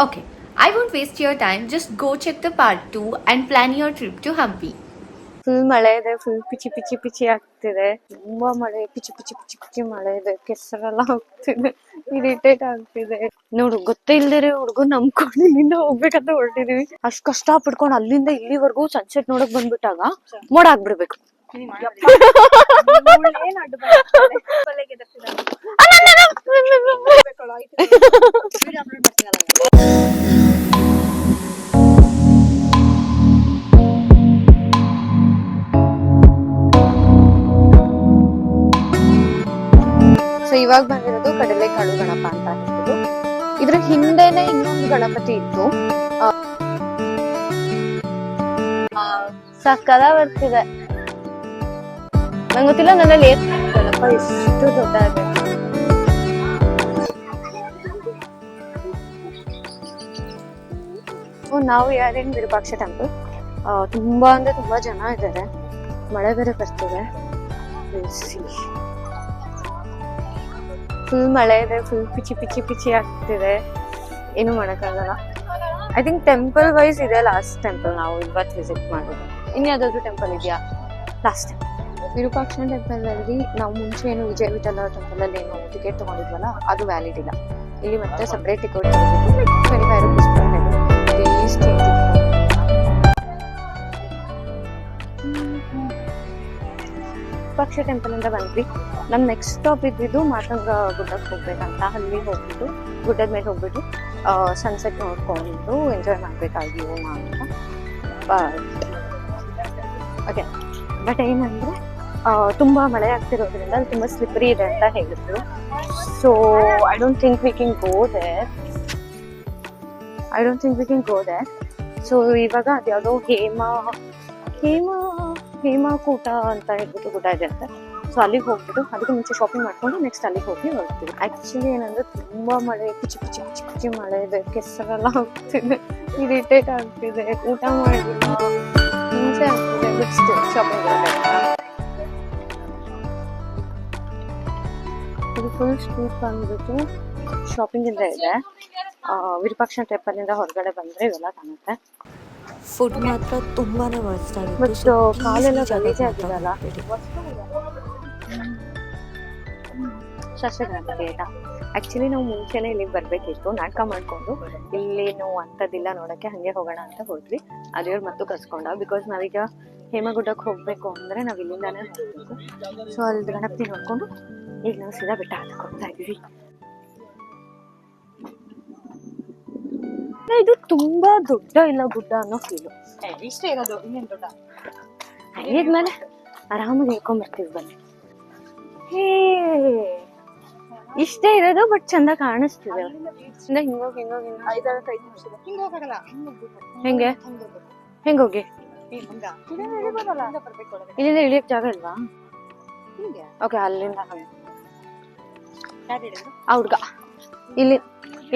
Okay, I won't waste your time. Just go check the part 2 and plan your trip to Hampi. Full ಮಳೆ ಇದೆ, full ಪಿಚಿ ಪಿಚಿ ಪಿಚಿ ಆಗ್ತಿದೆ. ತುಂಬಾ ಮಳೆ, ಪಿಚಿ ಪಿಚಿ ಪಿಚಿ ಪಿಚಿ ಮಳೆ ಇದೆ, ಕೆಸರೆಲ್ಲ ಹೋಗ್ತಿದೆ, ಇರಿಟೇಟ್ ಆಗ್ತಿದೆ. ನೋಡು, ಗೊತ್ತೇ ಇಲ್ದಿರ ಹುಡ್ಗನ್ ನಂಬ್ಕೊಂಡು ಇಲ್ಲಿಂದ ಹೋಗ್ಬೇಕಂತ ಹೊರಟಿದೀವಿ. ಅಷ್ಟ್ ಕಷ್ಟ ಪಡ್ಕೊಂಡು ಅಲ್ಲಿಂದ ಇಲ್ಲಿವರೆಗೂ ಸನ್ಸೆಟ್ ನೋಡಕ್ ಬಂದ್ಬಿಟ್ಟಾಗ ಮೋಡ ಆಗ್ಬಿಡ್ಬೇಕು. ಸೊ ಇವಾಗ ಬಂದಿರೋದು ಕಡಲೆಕಾಳು ಗಣಪ ಅಂತ ಹೇಳ್ಬಿಟ್ಟು. ಇದ್ರ ಹಿಂದೆನೆ ಇನ್ನೊಂದು ಗಣಪತಿ ಇತ್ತು. ಸಕ್ಕದ ಬರ್ತಿದೆ. ನಂಗೆ ಗೊತ್ತಿಲ್ಲ ನನ್ನಲ್ಲಿ ಗಣಪ ಎಷ್ಟು ದೊಡ್ಡ ಇದೆ. ನಾವು ಯಾರೇನು ವಿರೂಪಾಕ್ಷ ಟೆಂಪಲ್. ತುಂಬಾ ಅಂದ್ರೆ ತುಂಬಾ ಜನ ಇದ್ದಾರೆ. ಮಳೆ ಬೇರೆ ಬರ್ತಿದೆ. ಫುಲ್ ಮಳೆ ಇದೆ, ಫುಲ್ ಪಿಚಿ ಪಿಚಿ ಪಿಚಿ ಆಗ್ತಿದೆ. ಏನು ಮಾಡಕ್ಕಾಗಲ್ಲ. ಐ ಥಿಂಕ್ ಟೆಂಪಲ್ ವೈಸ್ ಇದೆ ಲಾಸ್ಟ್ ಟೆಂಪಲ್ ನಾವು ಇವತ್ತು ವಿಸಿಟ್ ಮಾಡೋದು. ಇನ್ಯಾವುದಾದ್ರು ಟೆಂಪಲ್ ಇದೆಯಾ? ಲಾಸ್ಟ್ ಟೈಮ್ ವಿರೂಪಾಕ್ಷ ಟೆಂಪಲ್ ಅಲ್ಲಿ ನಾವು ಮುಂಚೆ ಏನು ವಿಜಯ ವಿಠಲ ಟೆಂಪಲ್ ಅಲ್ಲಿ ಏನು ಟಿಕೆಟ್ ತಗೊಂಡಿದ್ವಲ್ಲ, ಅದು ವ್ಯಾಲಿಡ್ ಇಲ್ಲ. ಇಲ್ಲಿ ಮತ್ತೆ ಸಪ್ರೇಟ್ ಟಿಕೆಟ್ ತಗೋಬೇಕು. 25 rupees per head. Virupaksha temple ಇಂದ ಬಂದ್ವಿ. ನಮ್ ನೆಕ್ಸ್ಟ್ ಸ್ಟಾಪ್ ಇದ್ದಿದ್ದು ಮಾತಂಗ ಗುಡ್ಡಕ್ಕೆ ಹೋಗ್ಬೇಕಂತ. ಅಲ್ಲಿ ಹೋಗ್ಬಿಟ್ಟು ಗುಡ್ಡದ ಮೇಲೆ ಹೋಗ್ಬಿಟ್ಟು ಸನ್ಸೆಟ್ ನೋಡ್ಕೊಂಡು ಎಂಜಾಯ್ ಮಾಡ್ಬೇಕಾಗಿವು ಅಂತ. ಓಕೆ, ಬಟ್ ಏನಂದ್ರೆ ತುಂಬಾ ಮಳೆ ಆಗ್ತಿರೋದ್ರಿಂದ ಅಲ್ಲಿ ತುಂಬಾ ಸ್ಲಿಪ್ಪರಿ ಇದೆ ಅಂತ ಹೇಳಿದ್ರು. So I don't think we can go there. So ಇವಾಗ ಅದ್ಯಾವುದೋ ಹೇಮಾಕೂಟ ಅಂತ ಹೇಳ್ಬಿಟ್ಟು ಗುಡ್ಡ ಇದೆ ಅಂತ. ಸೊ ಅಲ್ಲಿಗೆ ಹೋಗ್ಬಿಟ್ಟು ಅದಕ್ಕೆ ಮುಂಚೆ ಶಾಪಿಂಗ್ ಮಾಡ್ಕೊಂಡು ನೆಕ್ಸ್ಟ್ ಅಲ್ಲಿಗೆ ಹೋಗಿ ಹೊರಡ್ತೀವಿ. ಆಕ್ಚುಲಿ ಏನಂದ್ರೆ ತುಂಬಾ ಮಳೆ, ಪಿಚಿ ಪಿಚಿ ಪಿಚಿ ಪಿಚಿ ಮಳೆ ಇದೆ, ಕೆಸರೆಲ್ಲ ಹೋಗ್ತಿದೆ, ಇರಿಟೇಟ್ ಆಗ್ತಿದೆ, ಊಟ ಮಾಡಿಲ್ಲ, ಹಿಂಸೆ ಆಗ್ತಿದೆ. ನೆಕ್ಸ್ಟ್ ಶಾಪಿಂಗ್ ಇದು ಫುಲ್ ಸ್ಟ್ರೀಟ್ ಬಂದ್ಬಿಟ್ಟು ಶಾಪಿಂಗ್ ಇಂದ ಇದೆ. ವಿರೂಪಾಕ್ಷ ಟೆಂಪಲ್ ಇಂದ ಹೊರಗಡೆ ಬಂದ್ರೆ ಇವೆಲ್ಲ ಕಾಣುತ್ತೆ. ಫುಡ್ ಮಾತ್ರ ತುಂಬಾನೇ ವರ್ಸ್ಟ್ ಆಗಿತ್ತು. ಬಟ್ ಕಾಲೆಲ್ಲ ಗಲೀಜೆ ಆಗಿದೆಲ್ಲ. ಶಸ್ತ್ರಗಣಪತಿ ಆಯ್ತಾ. ಆಕ್ಚುಲಿ ನಾವು ಮುಂಚೆನೆ ಇಲ್ಲಿಗೆ ಬರ್ಬೇಕಿತ್ತು, ನಾಟಕ ಮಾಡ್ಕೊಂಡು ಇಲ್ಲೇನು ಅಂತದಿಲ್ಲ ನೋಡಕ್ಕೆ, ಹಂಗೆ ಹೋಗೋಣ ಅಂತ ಹೋದ್ವಿ. ಅದೇವ್ರು ಮತ್ತು ಕರ್ಸ್ಕೊಂಡ. ಬಿಕಾಸ್ ನಾವೀಗ ಹೇಮಗುಡ್ಡಕ್ಕೆ ಹೋಗ್ಬೇಕು ಅಂದ್ರೆ ನಾವ್ ಇಲ್ಲಿಂದಾನೇ ಹೋಗ್ಬೇಕು. ಸೊ ಅಲ್ಲಿ ಗಣಪತಿ ನೋಡ್ಕೊಂಡು ಈಗ ನಾವು ಸೀದಾ ಬೆಟ್ಟ ಹತ್ತಕ್ಕೆ ಹೋಗ್ತಾ ಇದೀವಿ. ಇದು ತುಂಬಾ ದೊಡ್ಡ ಇಲ್ಲ ಗುಡ್ಡ ಅನ್ನೋ ಫೀಲು. ಇಷ್ಟೇ ಇರೋದು, ಇನ್ನೇನು ದೊಡ್ಡ. ಆಗಿದ್ಮೇಲೆ ಆರಾಮಾಗಿ ಹೇಳ್ಕೊಂಡ್ ಬರ್ತೀವಿ ಬನ್ನಿ. ಇಷ್ಟೇ ಇರೋದು, ಬಟ್ ಚಂದ ಕಾಣಿಸ್ತಿದೆ. ಹಿಂಗೋಗಿ ಹೆಂಗೆ ಹೆಂಗೋಗಿ ಇಲ್ಲಿಂದ ಇಳಿಯಕ್ ಜಾಗ ಇಲ್ವಾ? ಓಕೆ, ಅಲ್ಲಿಂದ ಹುಡ್ಗ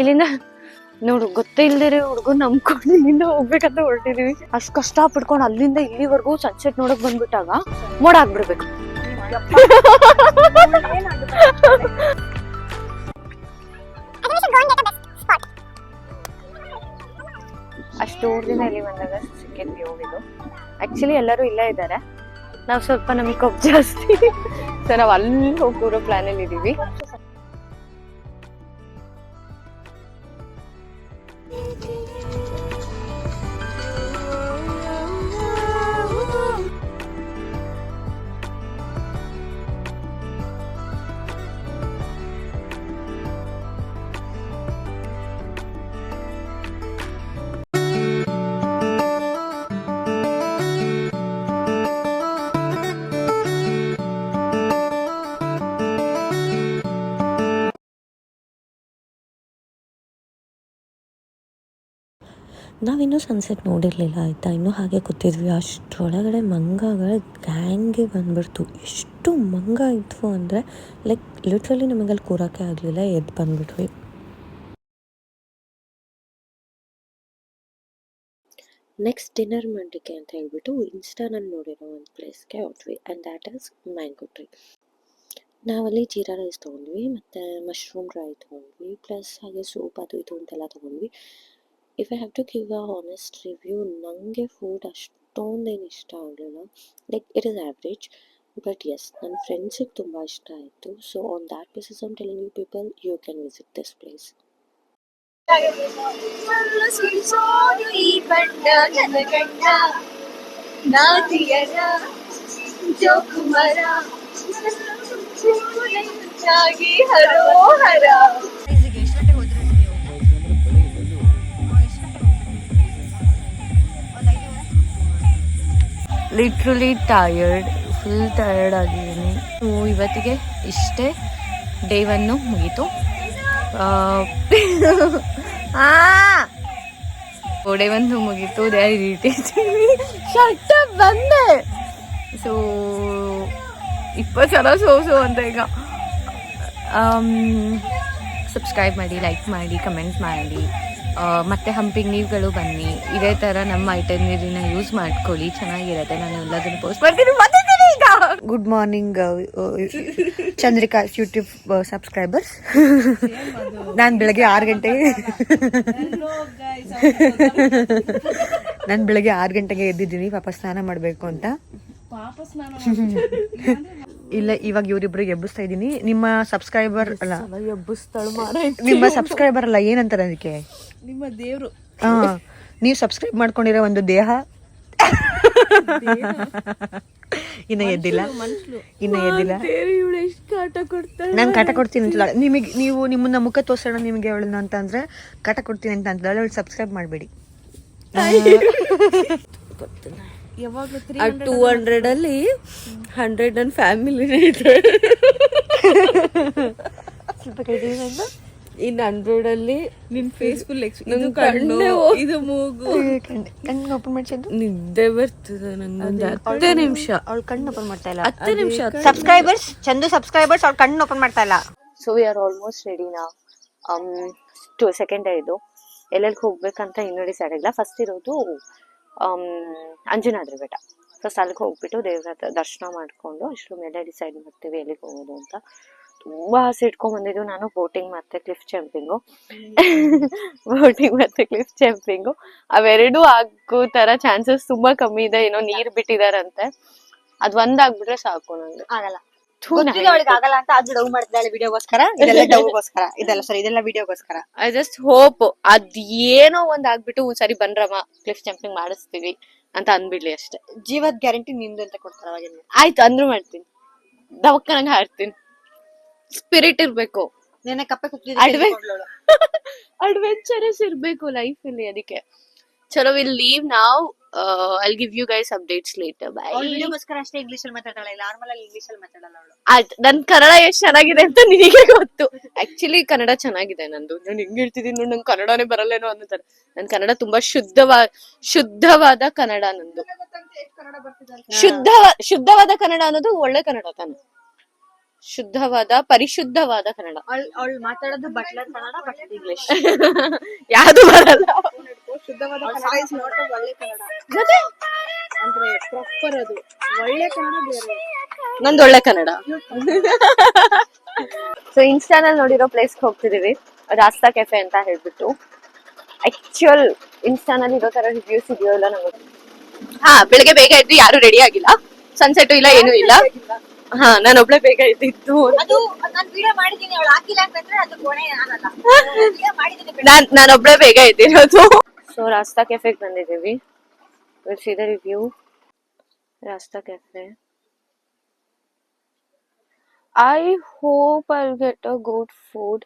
ಇಲ್ಲಿಂದ ನೋಡು, ಗೊತ್ತೇ ಇಲ್ದಿರ ಹುಡ್ಗನ್ ನಂಬ್ಕೊಂಡು ಇಲ್ಲಿಂದ ಹೋಗ್ಬೇಕಂತ ಹೊರಟಿದೀವಿ. ಅಷ್ಟ್ ಕಷ್ಟ ಪಡ್ಕೊಂಡು ಅಲ್ಲಿಂದ ಇಲ್ಲಿವರೆಗೂ ಸನ್ಸೆಟ್ ನೋಡಕ್ ಬಂದ್ಬಿಟ್ಟಾಗ ಮೋಡ ಆಗ್ಬಿಡ್ಬೇಕು. ಅಷ್ಟು ದಿನ ಇಲ್ಲಿ ಬಂದಾಗ ಸಿಕ್ಕಿದ್ವಿ ಹೋಗಿದ್ದು. ಆಕ್ಚುಲಿ ಎಲ್ಲರೂ ಇಲ್ಲೇ ಇದ್ದಾರೆ. ನಾವು ಸ್ವಲ್ಪ ನಮಗೆ ಕೊಬ್ಬು ಜಾಸ್ತಿ. ಸೊ ನಾವು ಅಲ್ಲಿ ಹೋಗೋ ಪ್ಲಾನ್ ಅಲ್ಲಿ ಇದೀವಿ. ನಾವಿನ್ನೂ ಸನ್ಸೆಟ್ ನೋಡಿರಲಿಲ್ಲ ಆಯಿತಾ. ಇನ್ನೂ ಹಾಗೆ ಕೂತಿದ್ವಿ. ಅಷ್ಟರೊಳಗಡೆ ಮಂಗಗಳ ಗ್ಯಾಂಗೆ ಬಂದ್ಬಿಡ್ತು. ಎಷ್ಟು ಮಂಗ ಇದ್ವು ಅಂದರೆ ಲೈಕ್ ಲಿಟ್ರಲಿ ನಮಗಲ್ಲಿ ಕೂರೋಕ್ಕೆ ಆಗಲಿಲ್ಲ, ಎದ್ದು ಬಂದ್ಬಿಟ್ವಿ. ನೆಕ್ಸ್ಟ್ ಡಿನ್ನರ್ ಮಾಡಲಿಕ್ಕೆ ಅಂತ ಹೇಳ್ಬಿಟ್ಟು ಇನ್ಸ್ಟಾನಲ್ಲಿ ನೋಡಿರೋ ಒಂದು ಪ್ಲೇಸ್ಗೆ ಹೋದ್ವಿ. And that is mango tree. ನಾವಲ್ಲಿ ಜೀರಾ ರೈಸ್ ತೊಗೊಂಡ್ವಿ ಮತ್ತು ಮಶ್ರೂಮ್ ಡ್ರೈ ತೊಗೊಂಡ್ವಿ, ಪ್ಲಸ್ ಹಾಗೆ ಸೂಪ್ ಅದು ಇದು ಅಂತೆಲ್ಲ ತೊಗೊಂಡ್ವಿ. If I have to give a honest review, ನನಗೆ ಫುಡ್ ಅಷ್ಟೊಂದೇನು ಇಷ್ಟ ಆಗಲಿಲ್ಲ. Like it is average, but yes ನನ್ನ ಫ್ರೆಂಡ್ಸಿಗೆ ತುಂಬ ಇಷ್ಟ ಆಯಿತು. So on that basis I am telling you people, you can visit this place. ಈ ಬಣ್ಣ ನನ್ನ ಗಂಡ ನಾದಿಯರ ಜೋಕುಮರ ಚಾಗಿ ಹರೋಹರ. ಲಿಟ್ರಲಿ ಟಯರ್ಡ್, ಫುಲ್ ಟಯರ್ಡ್ ಆಗಿದ್ದೀನಿ. ಇವತ್ತಿಗೆ ಇಷ್ಟೇ, ಡೇ 1 ಮುಗೀತು. ಡೇ 1 ಮುಗೀತು. They are irritating. Shut up ಬಂದೆ. ಸೊ 20 ಸಲ ಸೋಸು ಅಂತ ಈಗ. ಸಬ್ಸ್ಕ್ರೈಬ್ ಮಾಡಿ, ಲೈಕ್ ಮಾಡಿ, ಕಮೆಂಟ್ ಮಾಡಿ. ಮತ್ತು ಹಂಪಿಗೆ ನೀವುಗಳು ಬನ್ನಿ, ಇದೇ ಥರ ನಮ್ಮ ಐಟನರಿನ ಯೂಸ್ ಮಾಡ್ಕೊಳ್ಳಿ, ಚೆನ್ನಾಗಿರುತ್ತೆ. ನಾನು ಎಲ್ಲದನ್ನು ಪೋಸ್ಟ್ ಮಾಡ್ತೀನಿ. ಈಗ good morning Chandrika YouTube subscribers. ನಾನು ಬೆಳಗ್ಗೆ 6 ಗಂಟೆಗೆ ಎದ್ದಿದ್ದೀನಿ ಪಾಪ ಸ್ನಾನ ಮಾಡಬೇಕು ಅಂತ. ಇಲ್ಲ, ಇವಾಗ ಇವರಿಬ್ರು ಎಬ್ಬಿಸ್ತಾ ಇದ್ದೀನಿ. ನಿಮ್ಮ ಸಬ್ಸ್ಕ್ರೈಬರ್ ಅಲ್ಲ, ನಿಮ್ಮ ಸಬ್ಸ್ಕ್ರೈಬರ್ ಅಲ್ಲ, ಏನಂತಾರೆ ಅದಕ್ಕೆ, ನಿಮ್ಮ ದೇವ್ರು. ನೀವು ಸಬ್ಸ್ಕ್ರೈಬ್ ಮಾಡ್ಕೊಂಡಿರೋ ಒಂದು ದೇಹ ಇನ್ನ ಎದ್ದಿಲ್ಲ. ನಾನು ಕಾಟ ಕೊಡ್ತೀನಿ ಅಂತ ನಿಮಗೆ. ನೀವು ನಿಮ್ಮನ್ನ ಮುಖ ತೋರ್ಸೋಣ ನಿಮಗೆ ಅವಳನ್ನ ಅಂತ ಅಂದ್ರೆ ಕಾಟ ಕೊಡ್ತೀನಿ ಅಂತ ಅಂತಾಳೆ. ಅವಳು ಸಬ್ಸ್ಕ್ರೈಬ್ ಮಾಡಬೇಡಿ. 200 ಅಲ್ಲಿ 100 ನನ್ನ ಫ್ಯಾಮಿಲಿನೇ ಇದೆ. ಸ್ವಲ್ಪ ಕಡಿಮೆ ಇನ್ನು 100 ಅಲ್ಲಿ ನಿನ್ ಫೇಸ್ ಫುಲ್ ಇದು ಕಣ್ಣು, ಇದು ಮೂಗು. ಕಣ್ಣು ಓಪನ್ ಮಾಡ್ಸಿದ್ದು ನಿದ್ದೆ ಬರ್ತದೆ ನಂಗೆ. 10 ನಿಮಿಷ ಅವಳು ಕಣ್ಣು ಓಪನ್ ಮಾಡ್ತಾ ಇಲ್ಲ. 10 ನಿಮಿಷ. ಸಬ್ಸ್ಕ್ರೈಬರ್ಸ್, ಚಂದು ಸಬ್ಸ್ಕ್ರೈಬರ್ಸ್, ಅವಳು ಕಣ್ಣು ಓಪನ್ ಮಾಡ್ತಾ ಇಲ್ಲ. So we are almost ready ನಾ. ಸೆಕೆಂಡ್ ಡೇ ಇದು. ಎಲ್ಲೆಲ್ಲಿ ಹೋಗ್ಬೇಕಂತ ಇನ್ನೂ ಡಿಸೈಡ್ ಆಗಿಲ್ಲ. ಫಸ್ಟ್ ಇರೋದು ಅಂಜನಾದ್ರಿ ಬೆಟ್ಟ. ಫಸ್ಟ್ ಅಲ್ಲಿಗೆ ಹೋಗ್ಬಿಟ್ಟು ದೇವ್ರ ದರ್ಶನ ಮಾಡ್ಕೊಂಡು ಅಷ್ಟ್ರ ಮೇಲೆ ಡಿಸೈಡ್ ಮಾಡ್ತೀವಿ ಎಲ್ಲಿಗೆ ಹೋಗೋದು ಅಂತ. ತುಂಬಾ ಆಸೆ ಇಟ್ಕೊಂಡ್ ಬಂದಿದ್ದು ನಾನು, ಬೋಟಿಂಗ್ ಮತ್ತೆ ಕ್ಲಿಫ್ ಜಂಪಿಂಗು. ಅವೆರಡೂ ಆಗೋ ತರ ಚಾನ್ಸಸ್ ತುಂಬಾ ಕಮ್ಮಿ ಇದೆ. ಏನೋ ನೀರ್ ಬಿಟ್ಟಿದಾರಂತೆ, ಅದ್ ಒಂದಾಗ್ಬಿಟ್ರೆ ಸಾಕು. ನಂಗೆ ಆಗಲ್ಲ, ಆಗಲ್ಲ ಅಂತ ಅದು ಡೌ ಮಾಡ್ತಿದ್ದಾಳೆ ವಿಡಿಯೋಗೋಸ್ಕರ. ಇದೆಲ್ಲ ವಿಡಿಯೋಗೋಸ್ಕರ. ಐ ಜಸ್ಟ್ ಹೋಪ್ ಅದೇನೋ ಒಂದ್ ಆಗ್ಬಿಟ್ಟು ಸರಿ ಬನ್ರಮ್ಮ ಕ್ಲಿಫ್ ಜಂಪಿಂಗ್ ಮಾಡಿಸ್ತೀವಿ ಅಂತ ಅನ್ಬಿಡ್ಲಿ ಅಷ್ಟೇ. ಜೀವದ್ ಗ್ಯಾರಂಟಿ ನಿಂದು ಅಂತ ಕೊಡ್ತಾರ. ಆಯ್ತು ಅಂದ್ರು ಮಾಡ್ತೀನಿ, ದವಕ್ಕನಂಗ ಹಾಡ್ತೀನಿ. ಸ್ಪಿರಿಟ್ ಇರ್ಬೇಕು, ಅಡ್ವೆಂಚರಸ್ ಇರ್ಬೇಕು ಲೈಫ್ ಅಲ್ಲಿ. ಅದಕ್ಕೆ ಚಲೋ, ವಿಲ್ ಲೀವ್ ನಾವ್. I'll give you guys updates later. Bye. ವಿಡಿಯೋಗೋಸ್ಕರ ಅಷ್ಟೇ ಇಂಗ್ಲಿಷ್ ಅಲ್ಲಿ ಮಾತಾಡಲ್ಲ, ನಾರ್ಮಲ್ ಆಗಿ ಇಂಗ್ಲಿಷ್ ಅಲ್ಲಿ ಮಾತಾಡಲ್ಲ ಅವಳು. ಆಯ್ತು, ನನ್ ಕನ್ನಡ ಎಷ್ಟ್ ಚೆನ್ನಾಗಿದೆ ಅಂತ ನಿನಗೆ ಗೊತ್ತು. ಆಕ್ಚುಲಿ ಕನ್ನಡ ಚೆನ್ನಾಗಿದೆ ನಂದು. ನಾನು ಹೆಂಗ್ ಹೇಳ್ತಿದ್ದೀನಿ ನೋಡಿ, ನಂಗೆ ಕನ್ನಡನೇ ಬರಲ್ಲೇನೋ ಅನ್ನೋತಾರೆ. ನನ್ ಕನ್ನಡ ತುಂಬಾ ಶುದ್ಧವಾದ ಕನ್ನಡ ನಂದು. ಶುದ್ಧವಾದ ಕನ್ನಡ ಅನ್ನೋದು ಒಳ್ಳೆ ಕನ್ನಡ ತಾನೆ. ಶುದ್ಧವಾದ ಪರಿಶುದ್ಧವಾದ ಕನ್ನಡ. ಅವಳು ಮಾತಾಡೋದು ಬಟ್ಲರ್ ಕನ್ನಡ, ಬಟ್ ಇಂಗ್ಲಿಷ್ ಯಾವ್ದು ಬರಲ್ಲ. ಶುದ್ಧವಾದ ಒಳ್ಳೆ ಕನ್ನಡ ಅಂದ್ರೆ ಪ್ರಾಪರ್, ಅದು ಒಳ್ಳೆ ಕನ್ನಡ ಬೇರೆ, ನಂದು ಒಳ್ಳೆ ಕನ್ನಡ. ಸೊ ಇನ್ಸ್ಟಾನಲ್ಲಿ ನೋಡಿರೋ ಪ್ಲೇಸ್ಗೆ ಹೋಗ್ತಿದೀವಿ, ರಾಸ್ತಾ ಕೆಫೆ ಅಂತ ಹೇಳ್ಬಿಟ್ಟು. ಆಕ್ಚುಯಲ್ ಇನ್ಸ್ಟಾನಲ್ಲಿ ಇರೋ ತರ ರಿವ್ಯೂಸ್ ಇದೆಯೋ ಇಲ್ಲ ನಮಗೆ. ಬೆಳಗ್ಗೆ ಬೇಗ ಇದ್ದು ಯಾರು ರೆಡಿ ಆಗಿಲ್ಲ, ಸನ್ಸೆಟ್ ಇಲ್ಲ, ಏನು ಇಲ್ಲ. ನಾನು ಒಬ್ಳೆ ಬೇಗ ಇದ್ದಿದ್ದು. ನಾನೊಬ್ಳೆ ಬೇಗ ಇದ್ದಿರೋದು. ಸೊ ರಾಸ್ತಾ ಕೆಫೆಗೆ ಬಂದಿದ್ದೀವಿ. Will see the review. Rasta cafe. I hope I'll get a good food.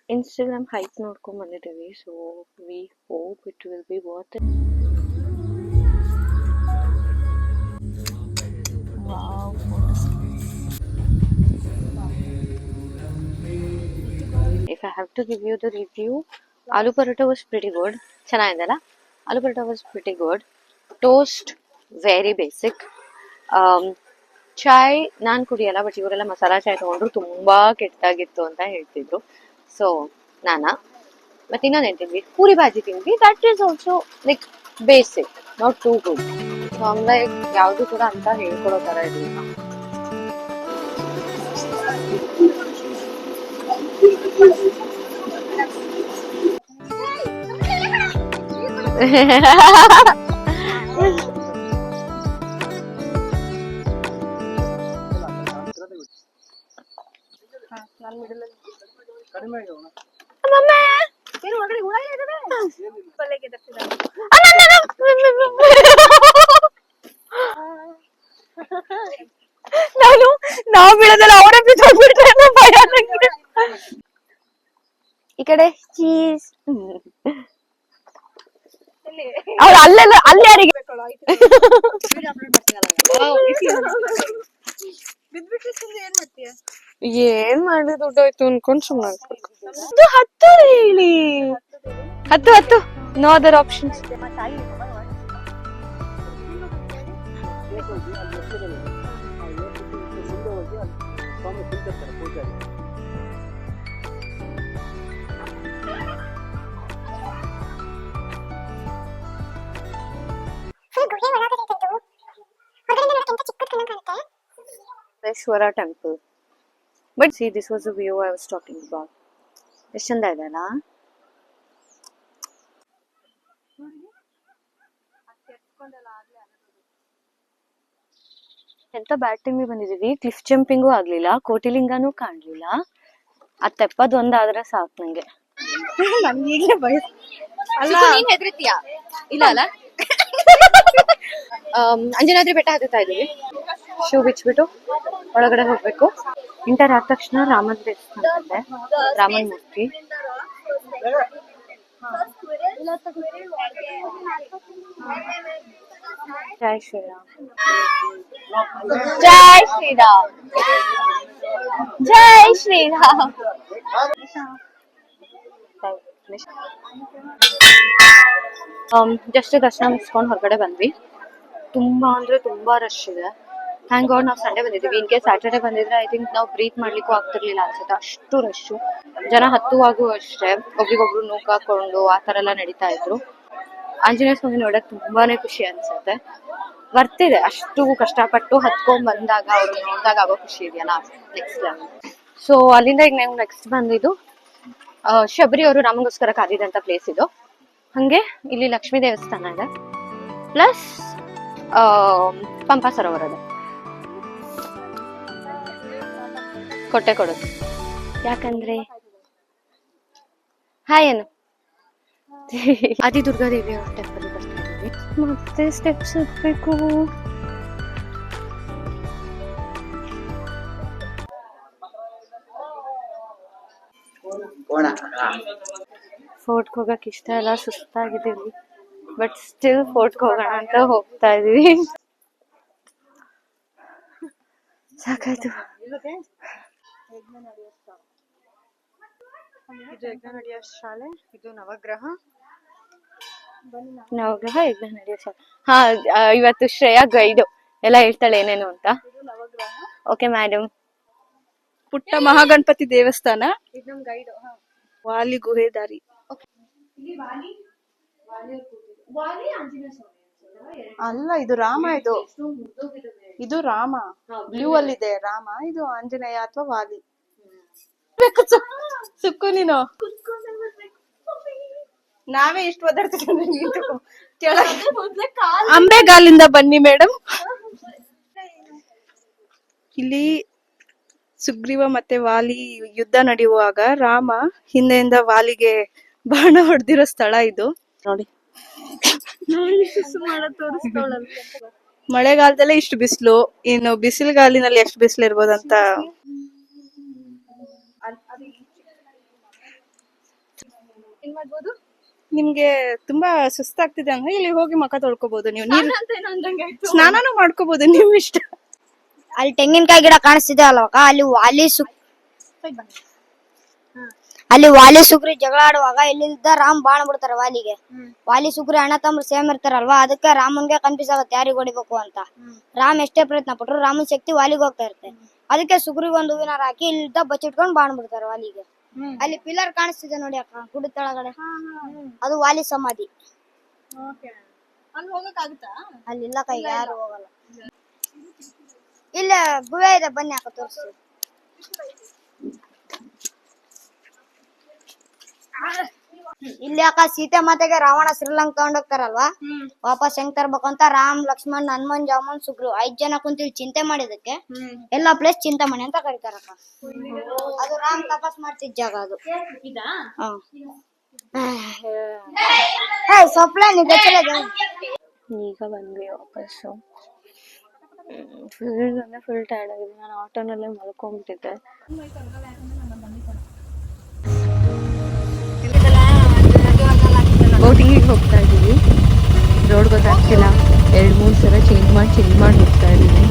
Instagram hype ನೋಡ್ಕೊಂಡ್ ಬಂದಿದ್ದೀವಿ. So we hope it will be worth it. Wow. If I have to give you the review, aloo paratha was pretty good. ಚೆನ್ನಾಗಿದೆಲ್ಲ. Aloo paratha was pretty good. Toast very basic. ಚಾಯ್ ನಾನ್ ಕುಡಿಯಲ್ಲ, but ಇವರೆಲ್ಲ ಮಸಾಲಾ ಚಾಯ್ ತಗೊಂಡ್ರು, ತುಂಬಾ ಕೆಟ್ಟದಾಗಿತ್ತು ಅಂತ ಹೇಳ್ತಿದ್ರು. So ಮತ್ತೆ ಇನ್ನೊಂದೇನ್ ತಿಂದ್ವಿ, ಪೂರಿ ಭಾಜಿ ತಿಂದ್ವಿ. That is also like basic, not too good. So ಹಂಗಾಗಿ ಯಾವ್ದು ಕೂಡ ಅಂತ ಹೇಳ್ಕೊಡೋ ತರ ಇರಲಿಲ್ಲ. ನಾವು ಬೀಳೋದಲ್ಲ ಅವರೇ ಬಿದ್ದೋಗ್ಬಿಟ್ರೆ ಅನ್ನೋ ಭಯ ನಂಗೆ. ಈ ಕಡೆ ಚೀಸ್. ಅವ್ರು ಅಲ್ಲೆಲ್ಲ ಅಲ್ಲಿ ಯಾರಿಗೆ ಏನ್ ಮಾಡಿ ದುಡ್ಡಾಯ್ತು ಅನ್ಕೊಂಡ್ ಸುಮ್ಮನೆ ಹತ್ತು ಹೇಳಿ ಹತ್ತು no other options. Shwara temple. But see, this was the view I was talking about. ಎಷ್ಟು ಚಂದ ಇದೆ ಅಲ್ಲ. ಎಂತ ಬ್ಯಾಡ್ ಟೈಮಿಗೆ ಬಂದಿದೀವಿ. ಕ್ಲಿಫ್ ಜಂಪಿಂಗು ಆಗ್ಲಿಲ್ಲ, ಕೋಟಿಲಿಂಗಾನು ಕಾಣ್ಲಿಲ್ಲ. ಆ ತೆಪ್ಪದ್ ಒಂದಾದ್ರೆ ಸಾಕು ನಂಗೆ. ಈಗಲೇ ಭಯ ಅಲ್ಲ. ನೀನ್ ಹೆದರ್ತೀಯಾ? ಇಲ್ಲ ಅಲ್ಲ. ಅಂಜನಾದ್ರಿ ಬೆಟ್ಟ ಹತ್ತುತ್ತಾ ಇದೀವಿ. ಶೂ ಬಿಚ್ಬಿಟ್ಟು ಒಳಗಡೆ ಹೋಗ್ಬೇಕು. ಇಂಟರ್ ಆದ ತಕ್ಷಣ ರಾಮನ್ ದೇವಸ್ಥಾನ ಇದೆ, ರಾಮನ್ ಮೂರ್ತಿ. ಜೈ ಶ್ರೀರಾಮ್, ಜೈ ಶ್ರೀರಾಮ್, ಜೈ ಶ್ರೀರಾಮ್. ಜಸ್ಟ್ ದರ್ಶನ ಮುಗಿಸ್ಕೊಂಡು ಹೊರಗಡೆ ಬಂದ್ವಿ. ತುಂಬಾ ಅಂದ್ರೆ ತುಂಬಾ ರಶ್ ಇದೆ. ಥ್ಯಾಂಕ್ ಗಾಡ್ ನಾವು ಸಂಡೇ ಬಂದಿದ್ದೀವಿ. ಇನ್ ಕೇಸ್ ಸ್ಯಾಟರ್ಡೆ ಬಂದಿದ್ರೆ ಐ ಥಿಂಕ್ ನಾವು ಬ್ರೀತ್ ಮಾಡ್ಲಿಕ್ಕೂ ಆಗ್ತಿರ್ಲಿಲ್ಲ ಅನ್ಸುತ್ತೆ, ಅಷ್ಟು ರಶ್ಶು. ಜನ ಹತ್ತುವಾಗೂ ಅಷ್ಟೇ ಒಬ್ರಿಗೊಬ್ರು ನೂಕಾಕೊಂಡು ಆ ತರ ಎಲ್ಲ ನಡೀತಾ ಇದ್ರು. ಆಂಜನೇಯ ಸ್ವಾಮಿ ನೋಡಕ್ ತುಂಬಾನೇ ಖುಷಿ ಅನ್ಸುತ್ತೆ. ಬರ್ತಿದೆ ಅಷ್ಟು ಕಷ್ಟಪಟ್ಟು ಹತ್ಕೊಂಡ್ ಬಂದಾಗ ಅವ್ರು ನೋಡಿದಾಗ ಆಗೋ ಖುಷಿ ಇದೆಯಲ್ಲ, ನೆಕ್ಸ್ಟ್ ಲೆವೆಲ್. ಸೊ ಅಲ್ಲಿಂದ ಈಗ ನಾವು ನೆಕ್ಸ್ಟ್ ಬಂದಿದ್ದು ಶಬರಿ ಅವರು ರಾಮಂಗೋಸ್ಕರ ಕಾದಿದಂತ ಪ್ಲೇಸ್ ಇದು. ಹಂಗೆ ಇಲ್ಲಿ ಲಕ್ಷ್ಮೀ ದೇವಸ್ಥಾನ ಇದೆ, ಪ್ಲಸ್ ಪಂಪಾ ಸರೋವರ ಇದೆ. ಕೊಟ್ಟೆ ಕೊಡೋದು ಯಾಕಂದ್ರೆ ಹಾಯ್ ಏನು ಆದಿ ದುರ್ಗಾದೇವಿ ಅವರ ಟೆಂಪಲ್ ಬರ್ತಾ ಇದ್ದೀವಿ. ಮತ್ತೆ ಸ್ಟೆಪ್ಸ್ ಹತ್ಬೇಕು. ಫೋರ್ಟ್ಗೆ ಹೋಗಕ್ ಇಷ್ಟ ಇಲ್ಲ, ಸುಸ್ತಾಗಿದ್ದೀವಿ. ಬಟ್ ಸ್ಟಿಲ್ ಫೋರ್ಟ್ಗೆ ಹೋಗೋಣ ಅಂತ ಹೋಗ್ತಾ ಇದೀವಿ. ಸಾಕಾಯ್ತು. ಇದು ಯಜ್ಞ ನಡೆಯೋ ಶಾಲೆ, ಇದು ನವಗ್ರಹ ಯಜ್ಞ ನಡೆಯೋ ಶಾಲೆ. ಹಾ, ಇವತ್ತು ಶ್ರೇಯಾ ಗೈಡು ಎಲ್ಲ ಹೇಳ್ತಾಳೆ ಏನೇನು ಅಂತ. Okay madam. ಪುಟ್ಟ ಮಹಾಗಣಪತಿ ದೇವಸ್ಥಾನ, ವಾಲಿ ಗುಹೆ ದಾರಿ. ಅಲ್ಲ, ಇದು ರಾಮ. ಇದು ರಾಮ, ಬ್ಲೂ ಅಲ್ಲಿ ಇದೆ ರಾಮ. ಇದು ಆಂಜನೇಯ ಅಥವಾ ವಾಲಿ. ಸುಕ್ಕು ನೀನು ನಾವೇ ಇಷ್ಟು ಒದ್ದಾಡ್ತೀವಿ. ಅಂಬೆಗಾಲಿಂದ ಬನ್ನಿ ಮೇಡಮ್. ಇಲ್ಲಿ ಸುಗ್ರೀವ ಮತ್ತೆ ವಾಲಿ ಯುದ್ಧ ನಡೆಯುವಾಗ ರಾಮ ಹಿಂದೆಯಿಂದ ವಾಲಿಗೆ ಬಾಣ ಹೊಡೆದಿರೋ ಸ್ಥಳ ಇದು ನೋಡಿ. ಮಳೆಗಾಲದಲ್ಲೇ ಇಷ್ಟು ಬಿಸಿಲು, ಇನ್ನು ಬಿಸಿಲುಗಾಲಿನಲ್ಲಿ ಎಷ್ಟು ಬಿಸಿಲು ಇರ್ಬೋದಂತ. ನಿಮ್ಗೆ ತುಂಬಾ ಸುಸ್ತಾಗ್ತಿದೆ ಅಂದ್ರೆ ಇಲ್ಲಿ ಹೋಗಿ ಮುಖ ತೊಳ್ಕೊಬಹುದು. ನೀವು ಸ್ನಾನನೂ ಮಾಡ್ಕೋಬಹುದು, ನಿಮ್ ಇಷ್ಟ. ಅಲ್ಲಿ ತೆಂಗಿನಕಾಯಿ ಗಿಡ ಕಾಣಿಸ್ತಿದೆ ಅಲ್ವಕ್ಕ, ಅಲ್ಲಿ ವಾಲಿ ಸುಗ್ರಿ ಜಗಳ ಆಡುವಾಗ ಇಲ್ಲಿದ್ದ ರಾಮ್ ಬಾಣ ಬಿಡ್ತಾರೆ ವಾಲಿಗೆ. ವಾಲಿ ಸುಗ್ರಿ ಅಣ್ಣ ತಮ್ಮ ಸೇಮ್ ಇರ್ತಾರಲ್ವಾ, ಅದಕ್ಕೆ ರಾಮನ್ಗೆ ಕನ್ಫ್ಯೂಸ್ ಆಗುತ್ತೆ ಯಾರಿಗ್ ಹೊಡಿಬೇಕು ಅಂತ. ರಾಮ್ ಎಷ್ಟೇ ಪ್ರಯತ್ನ ಪಟ್ರು ರಾಮನ್ ಶಕ್ತಿ ವಾಲಿಗೆ ಹೋಗ್ತಾ ಇರುತ್ತೆ. ಅದಕ್ಕೆ ಸುಗ್ರಿಗೆ ಒಂದು ಹೂವಿನಾರ ಹಾಕಿ ಇಲ್ಲಿದ್ದ ಬಚ್ಚಿಟ್ಕೊಂಡು ಬಾಣ ಬಿಡ್ತಾರೆ ವಾಲಿಗೆ. ಅಲ್ಲಿ ಪಿಲ್ಲರ್ ಕಾಣಿಸ್ತಿದೆ ನೋಡಿ ಅಕ್ಕ, ಗುಡ್ಡ ತಳಗಡೆ, ಅದು ವಾಲಿ ಸಮಾಧಿ. ಅಲ್ಲಿಲ್ಲ ಕೈ ಯಾರು ಹೋಗಲ್ಲ. ಇಲ್ಲ ಗುಹೆ ಇದೆ, ಬನ್ನಿ ಅಕ್ಕ ತೋರಿಸ್ತೀವಿ. ಇಲ್ಲಿ ಅಕ್ಕ ಸೀತೆ ಮಾತೆಗೆ ರಾವಣ ಶ್ರೀಲಂಕಾ ತಗೊಂಡೋಗ್ತಾರಲ್ವಾ, ವಾಪಸ್ ಹೆಂಗ್ ತರ್ಬೇಕು ಅಂತ ರಾಮ್, ಲಕ್ಷ್ಮಣ್, ಹನುಮನ್, ಜಾಮೂನ್, ಸುಗ್ರು 5 ಜನ ಕುಂತೀವಿ ಚಿಂತೆ ಮಾಡಿದಕ್ಕೆ. ಎಲ್ಲಾ ಪ್ಲೇಸ್ ಚಿಂತಾಮಣಿ ಅಂತ ಕರೀತಾರಕ್ಕ. ಅದು ರಾಮ್ ತಪಸ್ ಮಾಡ್ತಿದ್ ಜಾಗ ಅದು. ಸೊಪ್ಲ ಈಗ ಬಂದ್ವಿ ವಾಪಸ್ಸು. ಫುಲ್ ಟೈರ್ಡ್ ಆಗಿದೆ. ನಾನು ಆಟೋನಲ್ಲೇ ಮಲ್ಕೊಂಡ್ಬಿಟ್ಟಿದ್ದೆ. ಬೋಟಿಂಗಿಗೆ ಹೋಗ್ತಾ ಇದ್ದೀವಿ. ರೋಡ್ ಗೊತ್ತಾಗ್ತಿಲ್ಲ, 2-3 ಸಲ ಚೇಂಜ್ ಮಾಡಿ ಹೋಗ್ತಾ ಇದ್ದೀವಿ.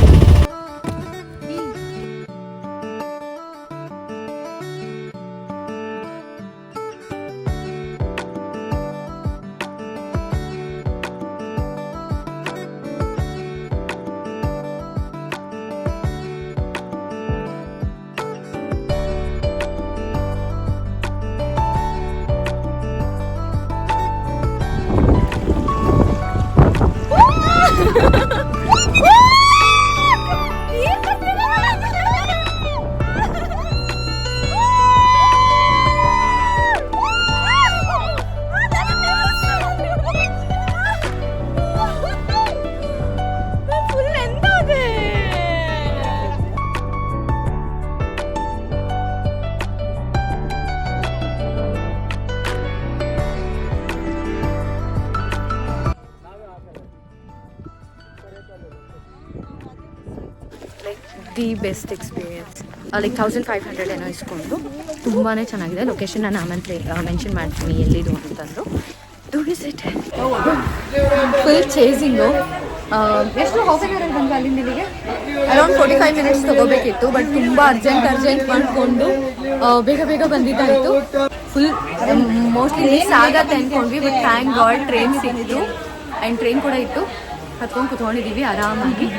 The best experience. ಲೈಕ್ 1500 ಏನೋ ಇಸ್ಕೊಂಡು ತುಂಬಾ ಚೆನ್ನಾಗಿದೆ. ಲೊಕೇಶನ್ ನಾನು ಆಮೇಲೆ ಮೆನ್ಷನ್ ಮಾಡ್ತೀನಿ ಎಲ್ಲಿದು ಅಂತಂದು. Do visit. Full chasing. ಎಷ್ಟು ಹಾಫ್ ಆನ್ ಅವರಲ್ಲಿ ಬಂದು ಅಲ್ಲಿಂದ ಇಲ್ಲಿಗೆ ಅರೌಂಡ್ 45 ಮಿನಿಟ್ಸ್ ತೊಗೋಬೇಕಿತ್ತು. ಬಟ್ ತುಂಬ ಅರ್ಜೆಂಟ್ ಮಾಡಿಕೊಂಡು ಬೇಗ ಬಂದಿದ್ದಾಯಿತು. ಫುಲ್ ಮೋಸ್ಟ್ಲಿ ಮಿಸ್ ಆಗತ್ತೆ ಅಂದ್ಕೊಂಡ್ವಿ. ಬಟ್ ಥ್ಯಾಂಕ್ ಗಾಡ್ ಟ್ರೈನ್ ಸಿಕ್ಕಿತು ಆ್ಯಂಡ್ ಟ್ರೈನ್ ಕೂಡ ಇತ್ತು. ಹತ್ಕೊಂಡು ಕುತ್ಕೊಂಡಿದ್ದೀವಿ ಆರಾಮಾಗಿ.